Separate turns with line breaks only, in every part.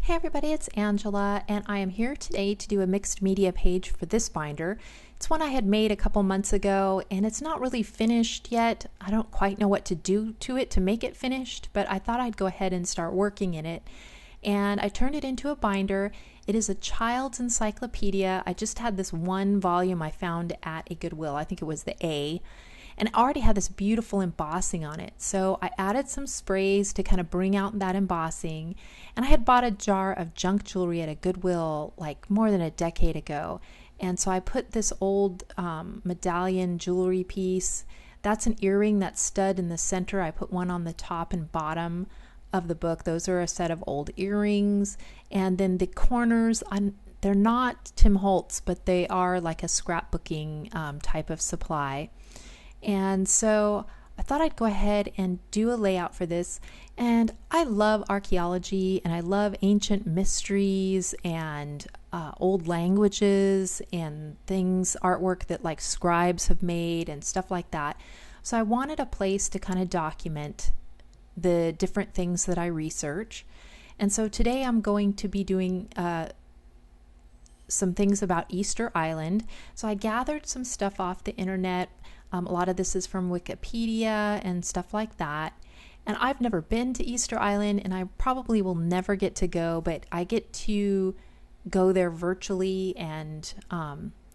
Hey everybody, it's Angela, and I am here today to do a mixed media page for this binder. It's one I had made a couple months ago, and it's not really finished yet. I don't quite know what to do to it to make it finished, but I thought I'd go ahead and start working in it. And I turned it into a binder. It is a child's encyclopedia. I just had this one volume I found at a Goodwill. I think it was the A. And it already had this beautiful embossing on it. So I added some sprays to kind of bring out that embossing. And I had bought a jar of junk jewelry at a Goodwill like more than a decade ago. And so I put this old medallion jewelry piece. That's an earring that's stud in the center. I put one on the top and bottom of the book. Those are a set of old earrings. And then the corners, they're not Tim Holtz, but they are like a scrapbooking type of supply. And so I thought I'd go ahead and do a layout for this. And I love archaeology and I love ancient mysteries and old languages and things, artwork that like scribes have made and stuff like that. So I wanted a place to kind of document the different things that I research. And so today I'm going to be doing some things about Easter Island. So I gathered some stuff off the internet. A lot of this is from Wikipedia and stuff like that. And I've never been to Easter Island, and I probably will never get to go, but I get to go there virtually and,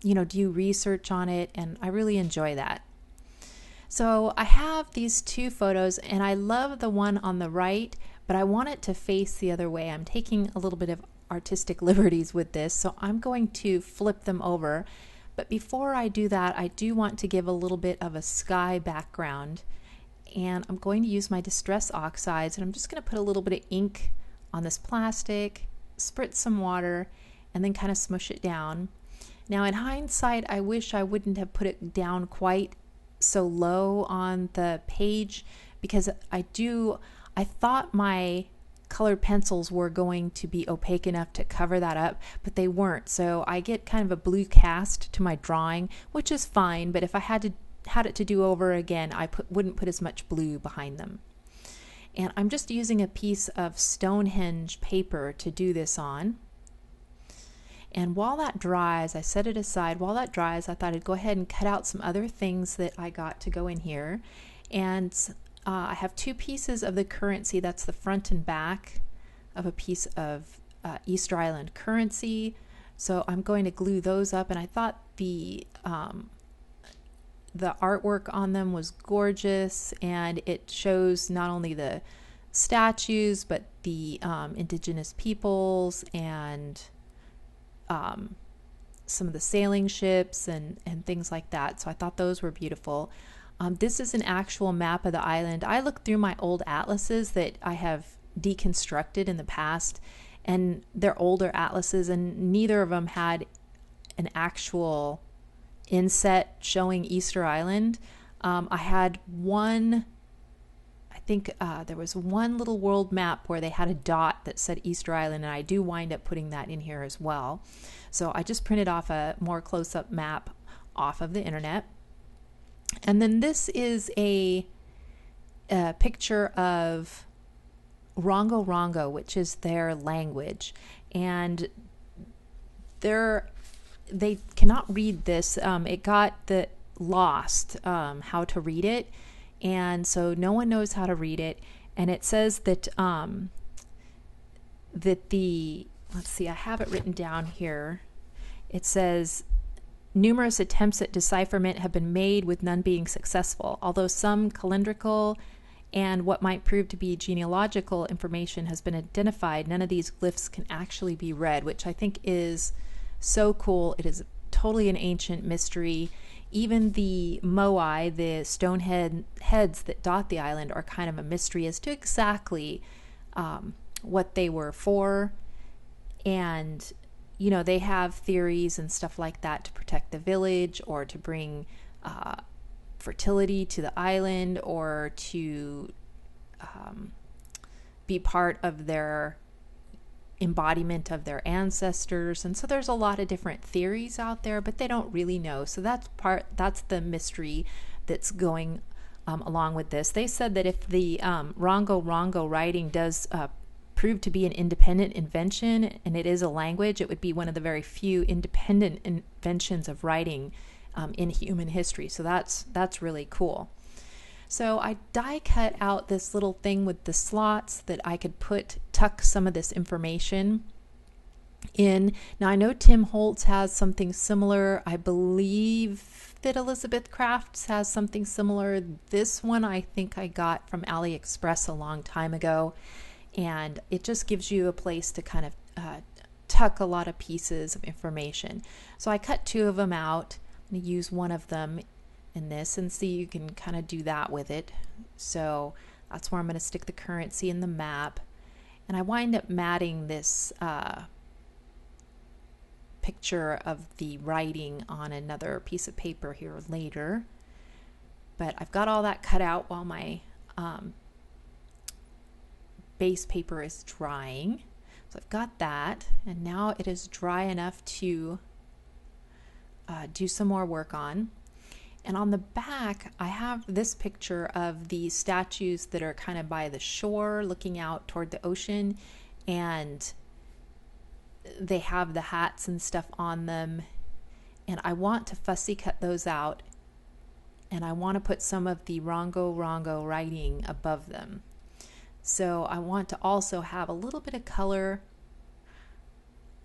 do research on it, and I really enjoy that. So I have these two photos, and I love the one on the right, but I want it to face the other way. I'm taking a little bit of artistic liberties with this, so I'm going to flip them over. But before I do that, I do want to give a little bit of a sky background. And I'm going to use my Distress Oxides, and I'm just going to put a little bit of ink on this plastic, spritz some water, and then kind of smush it down. Now in hindsight, I wish I wouldn't have put it down quite so low on the page, because I thought my colored pencils were going to be opaque enough to cover that up, but they weren't. So I get kind of a blue cast to my drawing, which is fine, but if I had it to do over again, I wouldn't put as much blue behind them. And I'm just using a piece of Stonehenge paper to do this on. And while that dries, I set it aside. While that dries, I thought I'd go ahead and cut out some other things that I got to go in here. And I have two pieces of the currency. That's the front and back of a piece of Easter Island currency. So I'm going to glue those up, and I thought the artwork on them was gorgeous, and it shows not only the statues but the indigenous peoples and some of the sailing ships and things like that. So I thought those were beautiful. This is an actual map of the island. I looked through my old atlases that I have deconstructed in the past, and they're older atlases, and neither of them had an actual inset showing Easter Island. I had one, I think there was one little world map where they had a dot that said Easter Island, and I do wind up putting that in here as well. So I just printed off a more close-up map off of the internet. And then this is a picture of Rongo Rongo, which is their language. And they cannot read this. It got lost how to read it. And so no one knows how to read it. And it says that let's see, I have it written down here. It says, numerous attempts at decipherment have been made with none being successful. Although some calendrical and what might prove to be genealogical information has been identified, none of these glyphs can actually be read, which I think is so cool. It is totally an ancient mystery. Even the moai, the stone heads that dot the island, are kind of a mystery as to exactly what they were for. And they have theories and stuff like that to protect the village, or to bring fertility to the island, or to be part of their embodiment of their ancestors. And so there's a lot of different theories out there, but they don't really know. So that's the mystery that's going along with this. They said that if the Rongo Rongo writing does proved to be an independent invention, and it is a language, it would be one of the very few independent inventions of writing in human history. So that's really cool. So I die cut out this little thing with the slots that I could tuck some of this information in. Now I know Tim Holtz has something similar. I believe that Elizabeth Crafts has something similar. This one I think I got from AliExpress a long time ago, and it just gives you a place to kind of tuck a lot of pieces of information. So I cut 2 of them out. I'm going to use one of them in this, and see, you can kind of do that with it. So that's where I'm going to stick the currency in the map, and I wind up matting this picture of the writing on another piece of paper here later. But I've got all that cut out while my base paper is drying. So I've got that, and now it is dry enough to do some more work on. And on the back, I have this picture of the statues that are kind of by the shore looking out toward the ocean, and they have the hats and stuff on them. And I want to fussy cut those out, and I want to put some of the Rongo Rongo writing above them. So I want to also have a little bit of color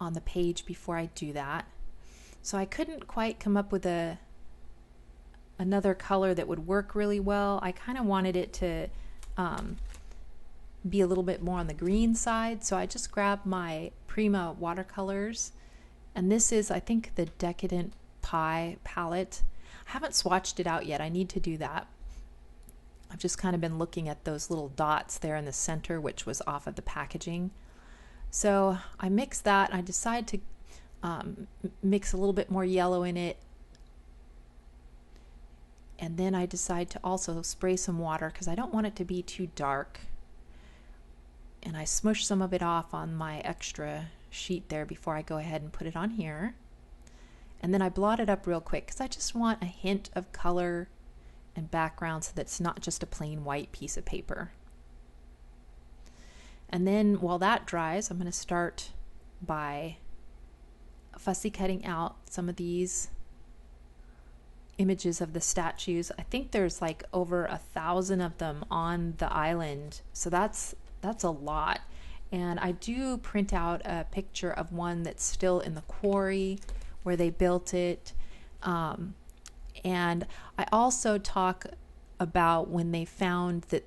on the page before I do that. So I couldn't quite come up with another color that would work really well. I kind of wanted it to be a little bit more on the green side, so I just grabbed my Prima watercolors, and this is, I think, the Decadent Pie palette. I haven't swatched it out yet. I need to do that. I've just kind of been looking at those little dots there in the center, which was off of the packaging. So I mix that. I decide to mix a little bit more yellow in it, and then I decide to also spray some water because I don't want it to be too dark. And I smush some of it off on my extra sheet there before I go ahead and put it on here. And then I blot it up real quick because I just want a hint of color and background so that it's not just a plain white piece of paper. And then while that dries, I'm going to start by fussy cutting out some of these images of the statues. I think there's like over 1,000 of them on the island, so that's a lot. And I do print out a picture of one that's still in the quarry where they built it, and I also talk about when they found that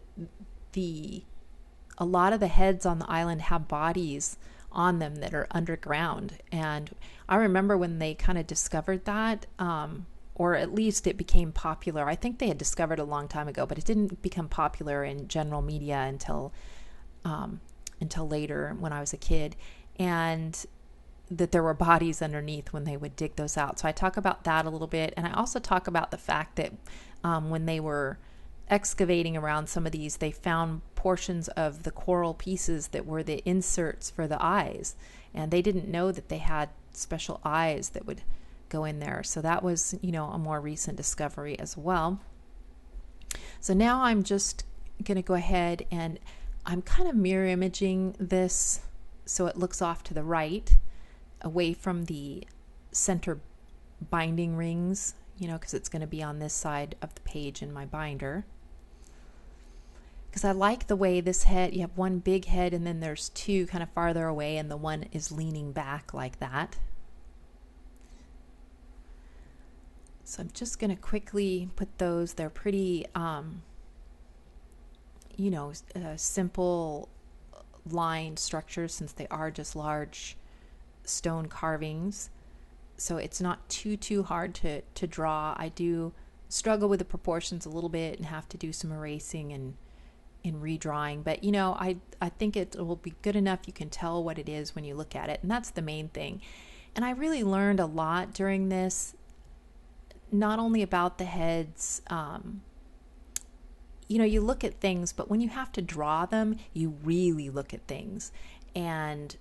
a lot of the heads on the island have bodies on them that are underground. And I remember when they kind of discovered that, or at least it became popular. I think they had discovered a long time ago, but it didn't become popular in general media until later when I was a kid, and that there were bodies underneath when they would dig those out. So I talk about that a little bit, and I also talk about the fact that when they were excavating around some of these, they found portions of the coral pieces that were the inserts for the eyes, and they didn't know that they had special eyes that would go in there. So that was, a more recent discovery as well. So now I'm just going to go ahead, and I'm kind of mirror imaging this so it looks off to the right, away from the center binding rings, because it's going to be on this side of the page in my binder. Because I like the way this head, you have one big head and then there's two kind of farther away, and the one is leaning back like that. So I'm just going to quickly put those. They're pretty, simple line structures, since they are just large stone carvings. So it's not too hard to draw. I do struggle with the proportions a little bit and have to do some erasing and redrawing, but I think it will be good enough. You can tell what it is when you look at it, and that's the main thing. And I really learned a lot during this, not only about the heads. You look at things, but when you have to draw them, you really look at things. And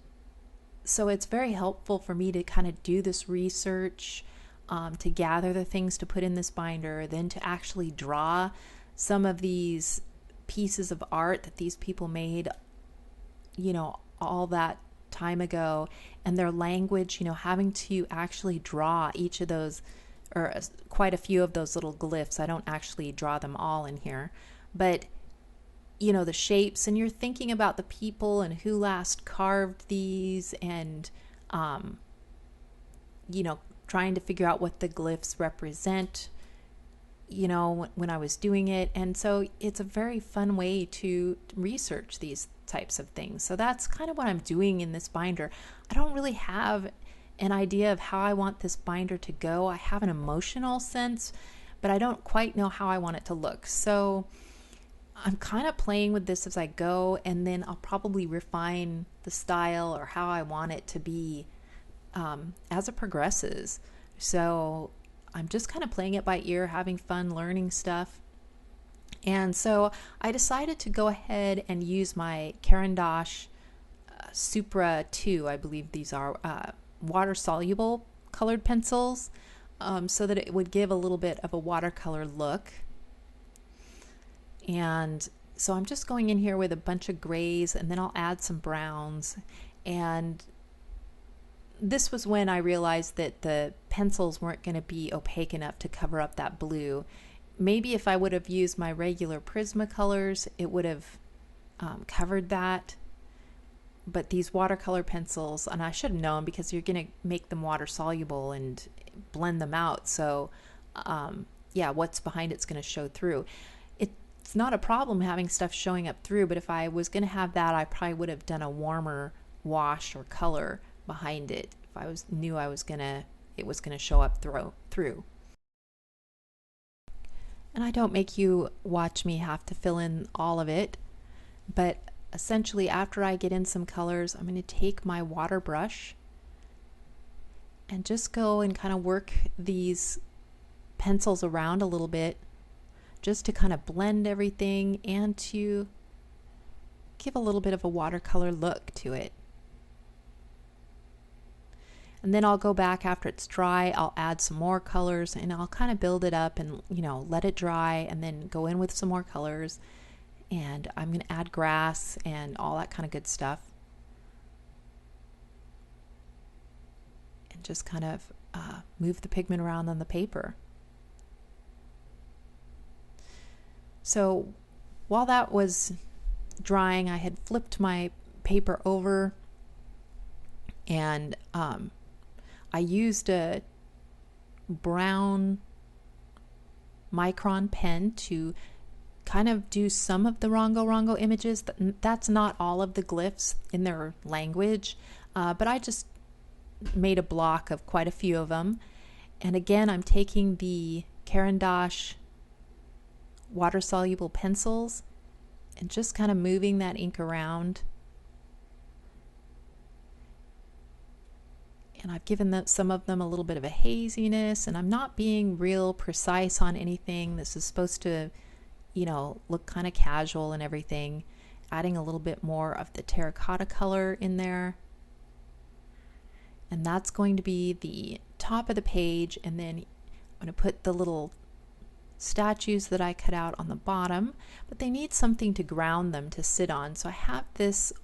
so it's very helpful for me to kind of do this research, to gather the things to put in this binder, then to actually draw some of these pieces of art that these people made all that time ago, and their language, having to actually draw each of those, or quite a few of those little glyphs. I don't actually draw them all in here, but the shapes, and you're thinking about the people and who last carved these, and trying to figure out what the glyphs represent, when I was doing it. And so it's a very fun way to research these types of things. So that's kind of what I'm doing in this binder. I don't really have an idea of how I want this binder to go. I have an emotional sense, but I don't quite know how I want it to look. So I'm kind of playing with this as I go, and then I'll probably refine the style or how I want it to be as it progresses. So I'm just kind of playing it by ear, having fun learning stuff. And so I decided to go ahead and use my Caran d'Ache Supra 2, I believe these are, water-soluble colored pencils, so that it would give a little bit of a watercolor look. And so I'm just going in here with a bunch of grays, and then I'll add some browns. And this was when I realized that the pencils weren't going to be opaque enough to cover up that blue. Maybe if I would have used my regular Prismacolors, it would have covered that. But these watercolor pencils, and I should have known because you're going to make them water soluble and blend them out. So yeah, what's behind it's going to show through. It's not a problem having stuff showing up through, but if I was going to have that, I probably would have done a warmer wash or color behind it if I knew it was gonna show up through. And I don't make you watch me have to fill in all of it, but essentially after I get in some colors, I'm going to take my water brush and just go and kind of work these pencils around a little bit, just to kind of blend everything and to give a little bit of a watercolor look to it. And then I'll go back after it's dry, I'll add some more colors, and I'll kind of build it up and let it dry, and then go in with some more colors. And I'm going to add grass and all that kind of good stuff. And just kind of move the pigment around on the paper. So while that was drying, I had flipped my paper over, and I used a brown micron pen to kind of do some of the Rongo images. That's not all of the glyphs in their language, but I just made a block of quite a few of them. And again, I'm taking the Caran d'Ache water-soluble pencils and just kind of moving that ink around. And I've given some of them a little bit of a haziness, and I'm not being real precise on anything. This is supposed to, look kind of casual and everything. Adding a little bit more of the terracotta color in there. And that's going to be the top of the page, and then I'm going to put the little statues that I cut out on the bottom, but they need something to ground them to sit on. So I have this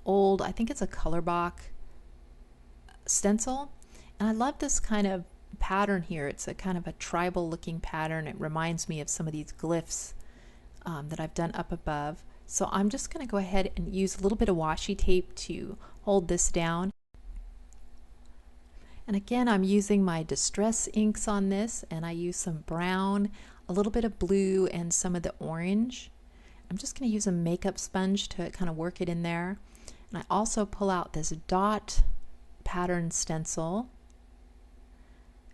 old, I think it's a Colorbach stencil, and I love this kind of pattern here. It's a kind of a tribal looking pattern. It reminds me of some of these glyphs that I've done up above. So I'm just going to go ahead and use a little bit of washi tape to hold this down. And again, I'm using my distress inks on this, and I use some brown, a little bit of blue, and some of the orange. I'm just going to use a makeup sponge to kind of work it in there. And I also pull out this dot pattern stencil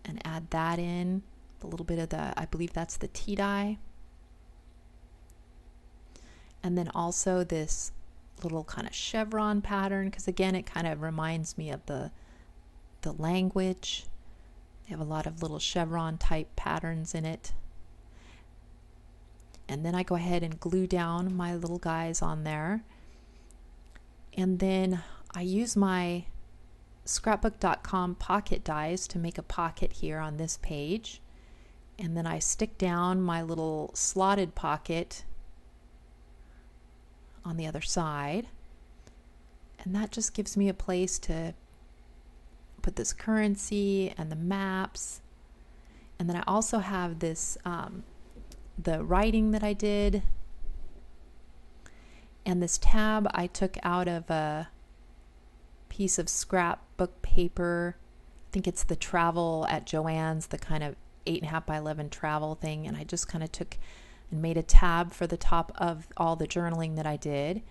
and add that in, a little bit of I believe that's the tea dye. And then also this little kind of chevron pattern, because again, it kind of reminds me of the language. They have a lot of little chevron type patterns in it. And then I go ahead and glue down my little guys on there. And then I use my scrapbook.com pocket dies to make a pocket here on this page. And then I stick down my little slotted pocket on the other side. And that just gives me a place to put this currency and the maps. And then I also have this, the writing that I did. And this tab I took out of a piece of scrapbook paper. I think it's the travel at Joann's, the kind of 8.5 by 11 travel thing. And I just kind of took and made a tab for the top of all the journaling that I did.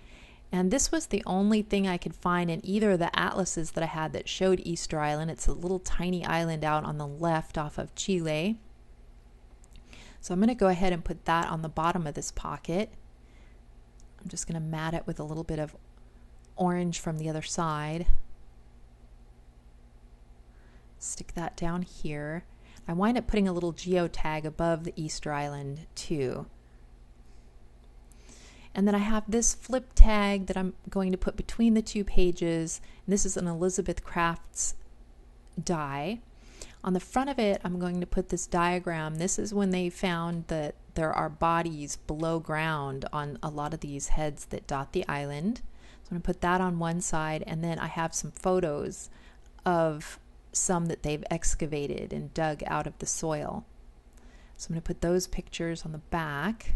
And this was the only thing I could find in either of the atlases that I had that showed Easter Island. It's a little tiny island out on the left off of Chile. So I'm going to go ahead and put that on the bottom of this pocket. I'm just going to mat it with a little bit of orange from the other side. Stick that down here. I wind up putting a little geotag above the Easter Island too. And then I have this flip tag that I'm going to put between the two pages. And this is an Elizabeth Crafts die. On the front of it, I'm going to put this diagram. This is when they found that there are bodies below ground on a lot of these heads that dot the island. So I'm going to put that on one side, and then I have some photos of some that they've excavated and dug out of the soil. So I'm going to put those pictures on the back.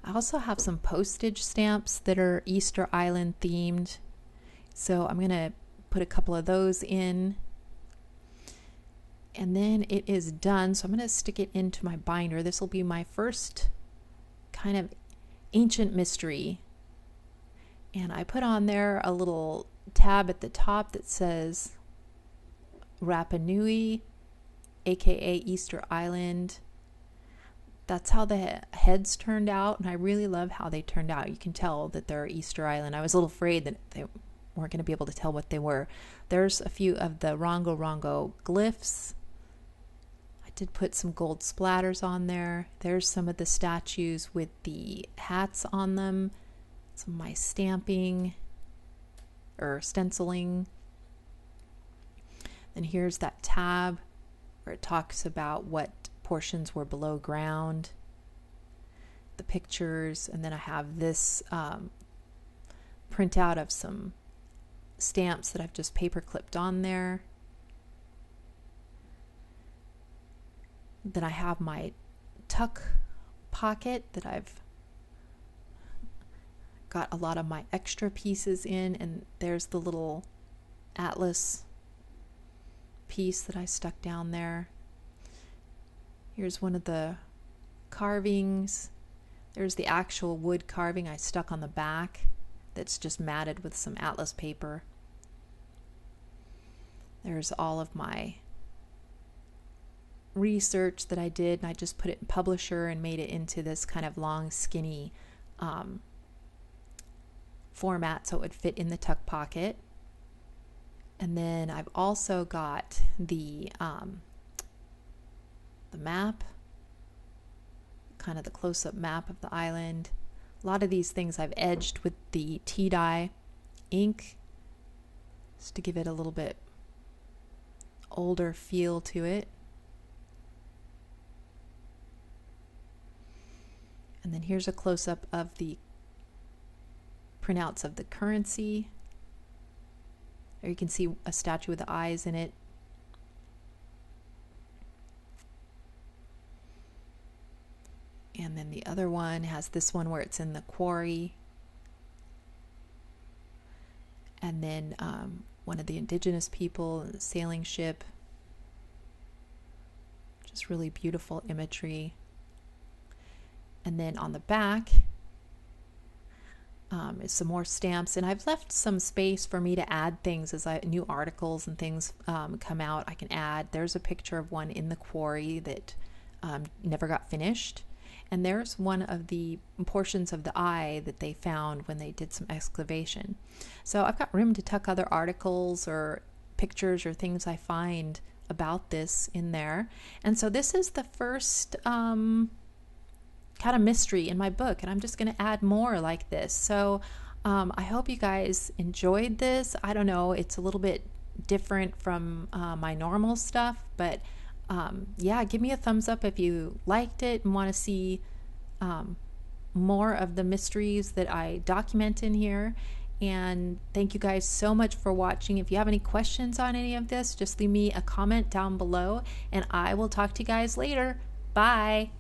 I also have some postage stamps that are Easter Island themed. So I'm going to put a couple of those in. And then it is done. So I'm going to stick it into my binder. This will be my first kind of ancient mystery. And I put on there a little tab at the top that says Rapa Nui, aka Easter Island. That's how the heads turned out, and I really love how they turned out. You can tell that they're Easter Island. I was a little afraid that they weren't going to be able to tell what they were. There's a few of the Rongo Rongo glyphs. I did put some gold splatters on there. There's some of the statues with the hats on them. Some of my stamping or stenciling. And here's that tab where it talks about what portions were below ground, the pictures, and then I have this printout of some stamps that I've just paper clipped on there. Then I have my tuck pocket that I've got a lot of my extra pieces in, and there's the little atlas piece that I stuck down there. Here's one of the carvings. There's the actual wood carving I stuck on the back that's just matted with some atlas paper. There's all of my research that I did, and I just put it in Publisher and made it into this kind of long, skinny format so it would fit in the tuck pocket. And then I've also got the map, kind of the close-up map of the island. A lot of these things I've edged with the tea dye ink just to give it a little bit older feel to it. And then here's a close-up of the printouts of the currency. There you can see a statue with the eyes in it. And then the other one has this one where it's in the quarry. And then one of the indigenous people, the sailing ship. Just really beautiful imagery. And then on the back is some more stamps. And I've left some space for me to add things as new articles and things come out. I can add. There's a picture of one in the quarry that never got finished. And there's one of the portions of the eye that they found when they did some excavation. So I've got room to tuck other articles or pictures or things I find about this in there. And so this is the first kind of mystery in my book, and I'm just going to add more like this. So I hope you guys enjoyed this. I don't know, it's a little bit different from my normal stuff, but yeah, give me a thumbs up if you liked it and want to see more of the mysteries that I document in here. And thank you guys so much for watching. If you have any questions on any of this, just leave me a comment down below, and I will talk to you guys later. Bye.